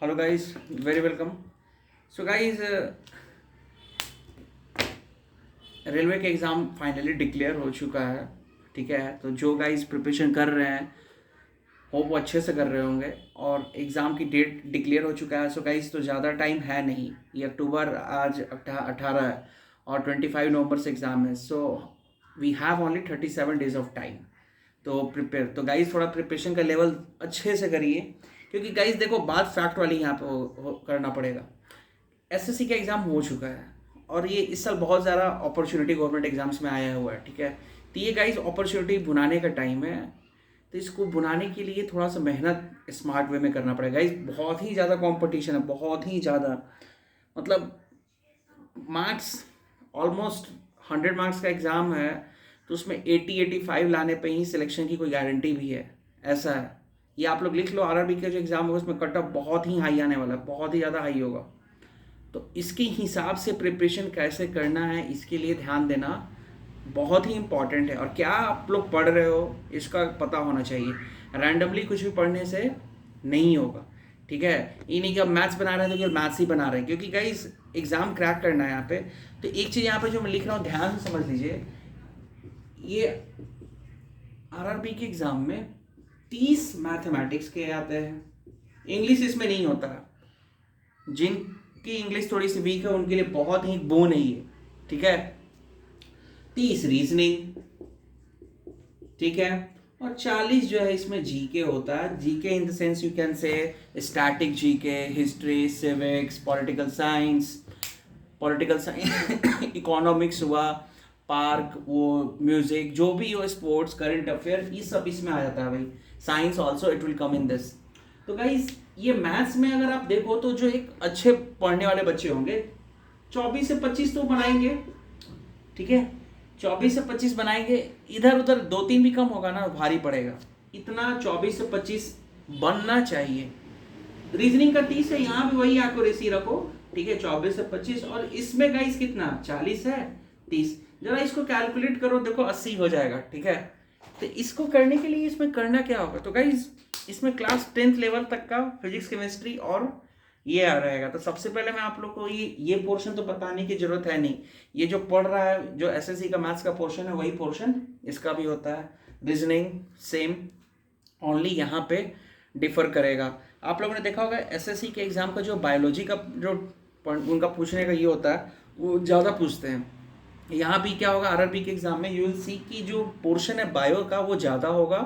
Hello guys, very welcome. So guys, railway का exam finally declare हो चुका है। ठीक है, तो जो गाइस प्रिपरेशन कर रहे हैं होप वो अच्छे से कर रहे होंगे और एग्ज़ाम की डेट डिक्लेयर हो चुका है। सो गाइस, तो ज़्यादा टाइम है नहीं। ये अक्टूबर आज 18 है और 25 नवंबर से एग्ज़ाम है। So we have only 37 days of time to prepare. तो गाइस थोड़ा प्रिपरेशन का लेवल अच्छे से करिए, क्योंकि गाइस देखो बात फैक्ट वाली यहाँ पे करना पड़ेगा। एसएससी का एग्ज़ाम हो चुका है और ये इस साल बहुत ज़्यादा अपॉर्चुनिटी गवर्नमेंट एग्जाम्स में आया हुआ है। ठीक है, तो ये गाइस अपॉर्चुनिटी भुनाने का टाइम है। तो इसको भुनाने के लिए थोड़ा सा मेहनत स्मार्ट वे में करना पड़ेगा गाइस। बहुत ही ज़्यादा कंपटीशन है, बहुत ही ज़्यादा। मतलब मार्क्स ऑलमोस्ट 100 मार्क्स का एग्ज़ाम है, तो उसमें 80-85 लाने पे ही सिलेक्शन की कोई गारंटी भी है, ऐसा है। ये आप लोग लिख लो, आरआरबी का जो एग्ज़ाम होगा उसमें कट ऑफ बहुत ही हाई आने वाला है, बहुत ही ज़्यादा हाई होगा। तो इसके हिसाब से प्रिपरेशन कैसे करना है, इसके लिए ध्यान देना बहुत ही इम्पॉर्टेंट है। और क्या आप लोग पढ़ रहे हो इसका पता होना चाहिए। रैंडमली कुछ भी पढ़ने से नहीं होगा। ठीक है, ये नहीं कि अब मैथ्स बना रहे हैं तो केवल मैथ्स ही बना रहे हैं, क्योंकि गाइस एग्ज़ाम क्रैक करना है यहाँ पे। तो एक चीज़ यहाँ पे जो मैं लिख रहा हूँ ध्यान से समझ लीजिए। ये आरआरबी के एग्ज़ाम में 30 मैथमेटिक्स के आते हैं, इंग्लिश इसमें नहीं होता है। जिनकी इंग्लिश थोड़ी सी वीक है उनके लिए बहुत ही बोन है ये। ठीक है, 30 रीजनिंग, ठीक है, और 40 जो है इसमें जीके होता है। GK in the sense you can say static GK, history, civics, political science economics हुआ, पार्क, वो म्यूजिक, जो भी हो, स्पोर्ट्स, करंट अफेयर, ये सब इसमें आ जाता है भाई। Science also it will come in this. तो गाइज ये मैथ्स में अगर आप देखो तो जो एक अच्छे पढ़ने वाले बच्चे होंगे 24 से 25 तो बनाएंगे। ठीक है, 24 से 25 बनाएंगे। इधर उधर 2-3 भी कम होगा ना, भारी पड़ेगा। इतना 24 से 25 बनना चाहिए। रीजनिंग का 30 है, यहाँ भी वही एक्यूरेसी रखो। ठीक है, 24 से 25, और इसमें गाइस कितना 40 है, 30, जरा इसको कैलकुलेट करो, देखो 80 हो जाएगा। ठीक है, तो इसको करने के लिए इसमें करना क्या होगा, तो गाइस इसमें क्लास 10th लेवल तक का फिजिक्स, केमिस्ट्री और ये आ रहेगा। तो सबसे पहले मैं आप लोग को ये पोर्शन तो बताने की जरूरत है नहीं। ये जो पढ़ रहा है, जो एसएससी का मैथ्स का पोर्शन है, वही पोर्शन इसका भी होता है। रीजनिंग सेम, ओनली यहाँ पे डिफर करेगा। आप लोगों ने देखा होगा एसएससी के एग्जाम का जो बायोलॉजी का जो उनका पूछने का ये होता है, वो ज़्यादा पूछते हैं। यहाँ भी क्या होगा, आरआरबी के एग्जाम में यू विल सी की जो पोर्शन है बायो का वो ज़्यादा होगा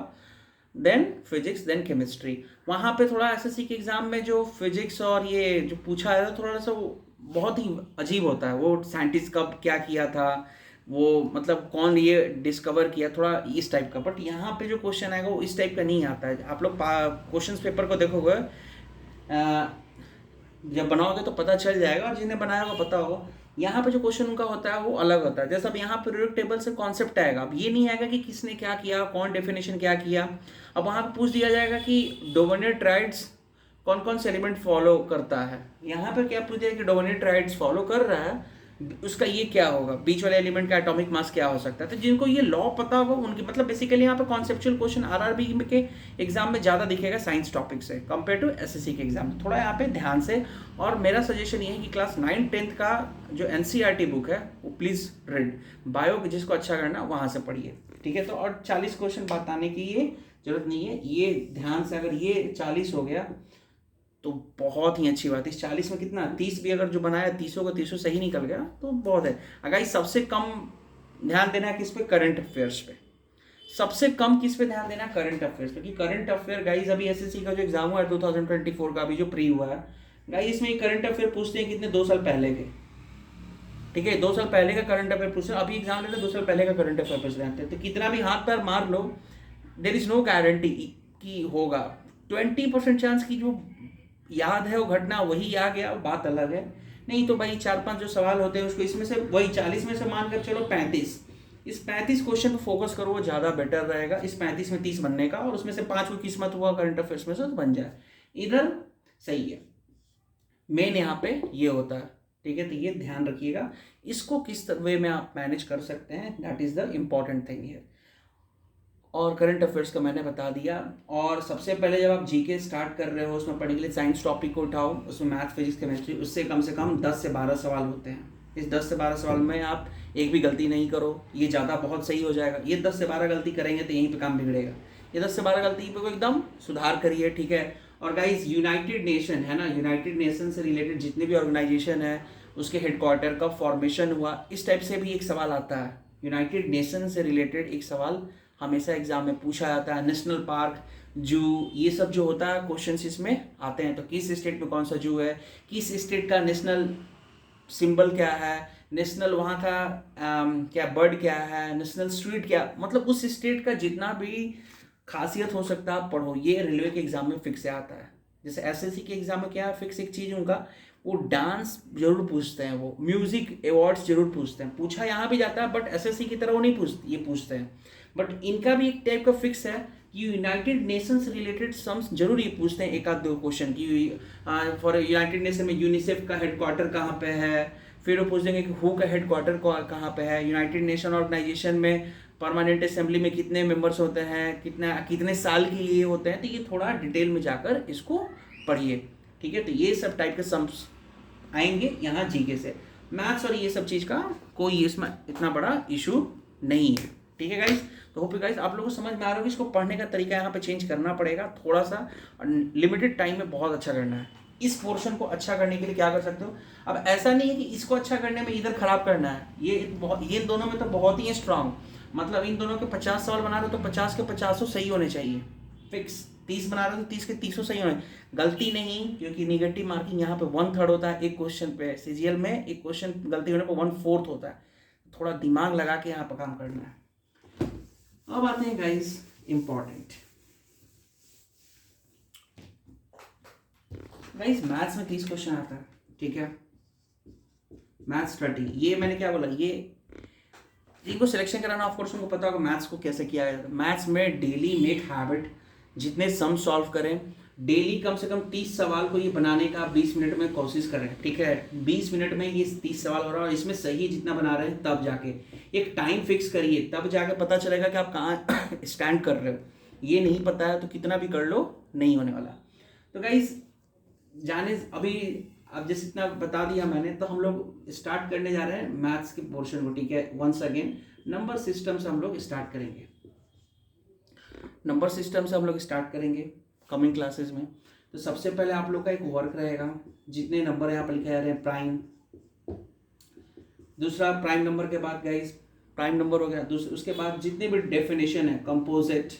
देन फिजिक्स देन केमिस्ट्री। वहाँ पे थोड़ा एसएससी के एग्जाम में जो फिजिक्स और ये जो पूछा है थोड़ा सा वो बहुत ही अजीब होता है। वो साइंटिस्ट कब क्या किया था, वो मतलब कौन ये डिस्कवर किया, थोड़ा इस टाइप का। बट यहाँ पे जो क्वेश्चन आएगा वो इस टाइप का नहीं आता है। आप लोग क्वेश्चन पेपर को देखोगे, जब बनाओगे तो पता चल जाएगा, और जिन्हें बनाया होगा पता होगा। यहाँ पे जो क्वेश्चन उनका होता है वो अलग होता है। जैसे अब यहाँ पीरियोडिक टेबल से कॉन्सेप्ट आएगा, अब ये नहीं आएगा कि किसने क्या किया, कौन डेफिनेशन क्या किया। अब वहाँ पे पूछ दिया जाएगा कि डोमिनेट राइट्स कौन कौन से एलिमेंट फॉलो करता है। यहाँ पे क्या पूछ दिया कि डोमिनेट राइट्स फॉलो कर रहा है, उसका ये क्या होगा, बीच वाले एलिमेंट का एटॉमिक मास क्या हो सकता है। तो जिनको ये लॉ पता होगा उनकी, मतलब बेसिकली यहाँ पे कॉन्सेप्चुअल क्वेश्चन आरआरबी के एग्जाम में ज़्यादा दिखेगा साइंस टॉपिक से कंपेयर टू एसएससी के एग्जाम। थोड़ा यहाँ पे ध्यान से, और मेरा सजेशन ये है कि क्लास 9-10th का जो एनसीईआरटी बुक है वो प्लीज़ रीड। बायो जिसको अच्छा करना वहाँ से पढ़िए। ठीक है, तो और 40 क्वेश्चन बताने की ये जरूरत नहीं है। ये ध्यान से, अगर ये 40 हो गया तो बहुत ही अच्छी बात है। इस 40 में कितना 30 भी अगर जो बनाया 30 का 30 सही निकल गया तो बहुत है। अगर इस सबसे कम ध्यान देना है किस पे, करंट अफेयर्स पे। सबसे कम किस पे ध्यान देना, करंट अफेयर्स पे। क्योंकि करंट अफेयर गाइस अभी एसएससी का जो एग्जाम हुआ है 2024 का, अभी जो प्री हुआ है गाइस, इसमें करंट अफेयर पूछते हैं कितने, 2 साल पहले के। ठीक है, 2 साल पहले का करंट अफेयर पूछ रहे हैं। अभी एग्जाम लेते 2 साल पहले का करंट अफेयर पूछ रहे हैं। तो कितना भी हाथ पैर मार लो, देर इज नो गारंटी कि होगा। 20% चांस की जो याद है वो घटना वही आ गया, बात अलग है। नहीं तो भाई 4-5 जो सवाल होते हैं उसको इसमें से वही 40 में से मान कर चलो 35, इस 35 क्वेश्चन पर फोकस करो, वो ज़्यादा बेटर रहेगा। इस 35 में 30 बनने का, और उसमें से 5 को किस्मत हुआ करंट अफेयर्स में से तो बन जाए, इधर सही है। मेन यहाँ पे ये होता है। ठीक है, तो ये ध्यान रखिएगा। इसको किस वे में आप मैनेज कर सकते हैं, that is the important thing है। और करंट अफेयर्स का मैंने बता दिया। और सबसे पहले जब आप जीके स्टार्ट कर रहे हो उसमें पढ़ने के लिए साइंस टॉपिक को उठाओ, उसमें मैथ फिजिक्स केमिस्ट्री, उससे कम से कम 10 से 12 सवाल होते हैं। इस 10 से 12 सवाल में आप एक भी गलती नहीं करो, ये ज़्यादा बहुत सही हो जाएगा। ये 10 से 12 गलती करेंगे तो यहीं पे काम बिगड़ेगा। ये 10 से 12 गलती पे को एकदम सुधार करिए, ठीक है। और गाइस यूनाइटेड नेशन है ना, यूनाइटेड नेशन से रिलेटेड जितने भी ऑर्गेनाइजेशन है उसके हेडक्वार्टर का फॉर्मेशन हुआ, इस टाइप से भी एक सवाल आता है। यूनाइटेड नेशन से रिलेटेड एक सवाल हमेशा एग्जाम में पूछा जाता है। नेशनल पार्क, जू, ये सब जो होता है क्वेश्चन इसमें आते हैं। तो किस स्टेट में कौन सा जू है, किस स्टेट का नेशनल सिंबल क्या है, नेशनल वहाँ का क्या बर्ड क्या है, नेशनल स्ट्रीट क्या, मतलब उस स्टेट का जितना भी खासियत हो सकता है आप पढ़ो। ये रेलवे के एग्जाम में फिक्स आता है। जैसे एसएससी के एग्जाम में क्या है फिक्स एक चीज़ उनका, वो डांस जरूर पूछते हैं, वो म्यूजिक अवार्ड्स जरूर पूछते हैं। पूछा यहाँ भी जाता है बट एसएससी की तरह वो नहीं पूछते, ये पूछते हैं। बट इनका भी एक टाइप का फिक्स है कि यूनाइटेड नेशन से रिलेटेड सम्स जरूर ये पूछते हैं, एक आध दो क्वेश्चन की। फॉर यूनाइटेड नेशन में यूनिसेफ का हेडक्वार्टर कहाँ पे है, फिर वो पूछ देंगे कि हु का हेडक्वार्टर कहाँ पे है। यूनाइटेड नेशन ऑर्गेनाइजेशन में परमानेंट असेंबली में कितने मेंबर्स होते हैं, कितने साल के ये होते हैं। तो ये थोड़ा डिटेल में जाकर इसको पढ़िए, ठीक है। तो ये सब टाइप के सम्स आएंगे यहाँ जीके से। मैथ्स और ये सब चीज़ का कोई इसमें इतना बड़ा इशू नहीं है, ठीक है गाइस। तो होप गाइस आप लोगों को समझ में आ रहा होगा। इसको पढ़ने का तरीका यहाँ पे चेंज करना पड़ेगा थोड़ा सा, लिमिटेड टाइम में बहुत अच्छा करना है। इस पोर्शन को अच्छा करने के लिए क्या कर सकते हो, अब ऐसा नहीं है कि इसको अच्छा करने में इधर खराब करना है। ये इन दोनों में तो बहुत ही स्ट्रांग, मतलब इन दोनों के 50 सवाल बना रहे हो तो 50 के 50 सही होने चाहिए फिक्स। 30 बना रहे हो तो 30 के 30 सही होने, गलती नहीं, क्योंकि निगेटिव मार्किंग यहाँ पे 1/3 होता है एक क्वेश्चन पे। सीजीएल में एक क्वेश्चन गलती होने पर 1/4 होता है। थोड़ा दिमाग लगा के यहाँ पर काम करना है। अब आते हैं गाइस इंपॉर्टेंट, गाइस मैथ्स में 30 क्वेश्चन आता है, ठीक है। मैथ्स 30, ये मैंने क्या बोला, ये जिनको सिलेक्शन कराना ऑफकोर्स उनको पता होगा मैथ्स को कैसे किया जाता है। मैथ्स में डेली मेक हैबिट, जितने सम सॉल्व करें डेली कम से कम 30 सवाल को ये बनाने का 20 मिनट में कोशिश करें, ठीक है। 20 मिनट में ये 30 सवाल हो रहा है और इसमें सही जितना बना रहे हैं तब जाके एक टाइम फिक्स करिए, तब जाके पता चलेगा कि आप कहाँ स्टैंड कर रहे हो। ये नहीं पता है तो कितना भी कर लो नहीं होने वाला। तो गाइस जाने अभी अब जैसे इतना बता दिया मैंने, तो हम लोग स्टार्ट करने जा रहे हैं मैथ्स के पोर्शन को, ठीक है। वंस अगेन नंबर सिस्टम से हम लोग स्टार्ट करेंगे, नंबर सिस्टम से हम लोग स्टार्ट करेंगे कमिंग क्लासेस में। तो सबसे पहले आप लोग का एक वर्क रहेगा, जितने नंबर यहाँ पर लिखे जा रहे हैं प्राइम, दूसरा प्राइम नंबर के बाद गाइस प्राइम नंबर हो गया, उसके बाद जितने भी डेफिनेशन है कंपोजिट,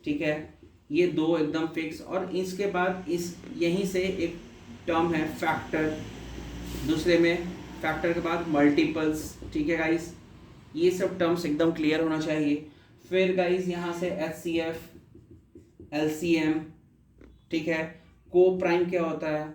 ठीक है, ये दो एकदम फिक्स। और इसके बाद इस यहीं से एक टर्म है फैक्टर, दूसरे में फैक्टर के बाद मल्टीपल्स, ठीक है गाइस। ये सब टर्म्स एकदम क्लियर होना चाहिए। फिर गाइस यहाँ से एचसीएफ, एलसीएम, ठीक है, को प्राइम क्या होता है,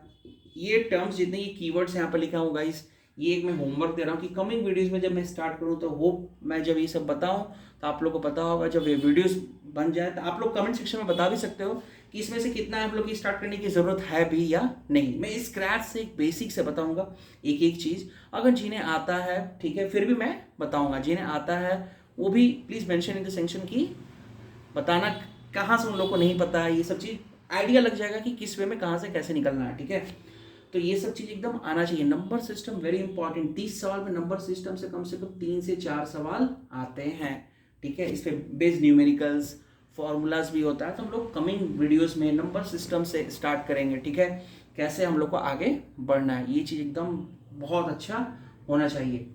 ये टर्म्स जितने ये कीवर्ड्स यहाँ पर लिखा हूँ गाइस, ये एक मैं होमवर्क दे रहा हूँ कि कमिंग वीडियोस में जब मैं स्टार्ट करूँ तो होप मैं जब ये सब बताऊँ तो आप लोग को पता होगा। जब ये वीडियोस बन जाए तो आप लोग कमेंट सेक्शन में बता भी सकते हो कि इसमें से कितना आप लोग की स्टार्ट करने की ज़रूरत है भी या नहीं। मैं स्क्रैच से एक बेसिक से बताऊँगा एक एक चीज़, अगर जिन्हें आता है ठीक है फिर भी मैं बताऊँगा, जिन्हें आता है वो भी please mention in the section की बताना कहाँ से उन लोग को नहीं पता है। ये सब चीज़ आइडिया लग जाएगा कि किस वे में कहाँ से कैसे निकलना है, ठीक है। तो ये सब चीज़ एकदम आना चाहिए। नंबर सिस्टम वेरी इंपॉर्टेंट, 30 सवाल में नंबर सिस्टम से कम 3 से 4 सवाल आते हैं, ठीक है। इस पर बेस्ड न्यूमेरिकल्स फॉर्मूलाज भी होता है। तो हम लोग कमिंग वीडियोस में नंबर सिस्टम से स्टार्ट करेंगे, ठीक है, कैसे हम लोग को आगे बढ़ना है। ये चीज़ एकदम बहुत अच्छा होना चाहिए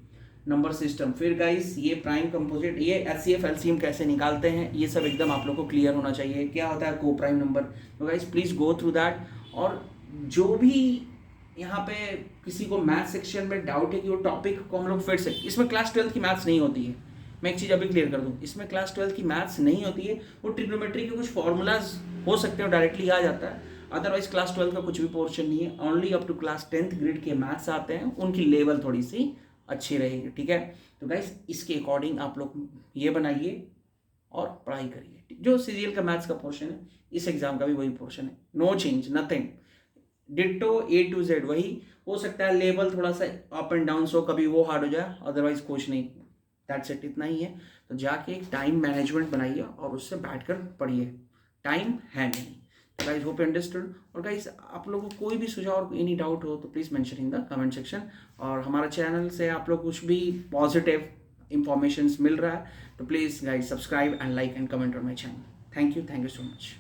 नंबर सिस्टम। फिर गाइस ये प्राइम कंपोजिट, ये एचसीएफ एलसीएम कैसे निकालते हैं, ये सब एकदम आप लोग को क्लियर होना चाहिए। क्या होता है को प्राइम नंबर, तो guys please go through that. और जो भी यहाँ पे किसी को मैथ सेक्शन में डाउट है कि वो टॉपिक को हम लोग फिर से, इसमें क्लास 12 की मैथ्स नहीं होती है, मैं एक चीज़ अभी क्लियर कर दूँ, इसमें क्लास 12 की मैथ्स नहीं होती है। वो ट्रिग्नोमेट्री के कुछ फॉर्मूलाज हो सकते हैं डायरेक्टली आ जाता है, अदरवाइज क्लास 12 का कुछ भी पोर्शन नहीं है। Only up to class 10th grade के मैथ्स आते हैं, उनकी लेवल थोड़ी सी अच्छी रहेगी, ठीक है। तो गाइस इसके अकॉर्डिंग आप लोग ये बनाइए और पढ़ाई करिए। जो सीरियल का मैथ्स का पोर्शन है इस एग्जाम का भी वही पोर्शन है, no change nothing, ditto A to Z वही। हो सकता है लेवल थोड़ा सा अप एंड डाउन हो, कभी वो हार्ड हो जाए, अदरवाइज कुछ नहीं, दैट्स इट, इतना ही है। तो जाके एक टाइम मैनेजमेंट बनाइए और उससे बैठकर पढ़िए, टाइम है नहीं। तो गाइज होप अंडरस्टूड। और गाइज आप लोगों को कोई भी सुझाव और एनी डाउट हो तो please mention in the comment section. और हमारा चैनल से आप लोग कुछ भी पॉजिटिव इंफॉर्मेशन मिल रहा है तो please guys subscribe and like and comment on my channel. Thank you so much.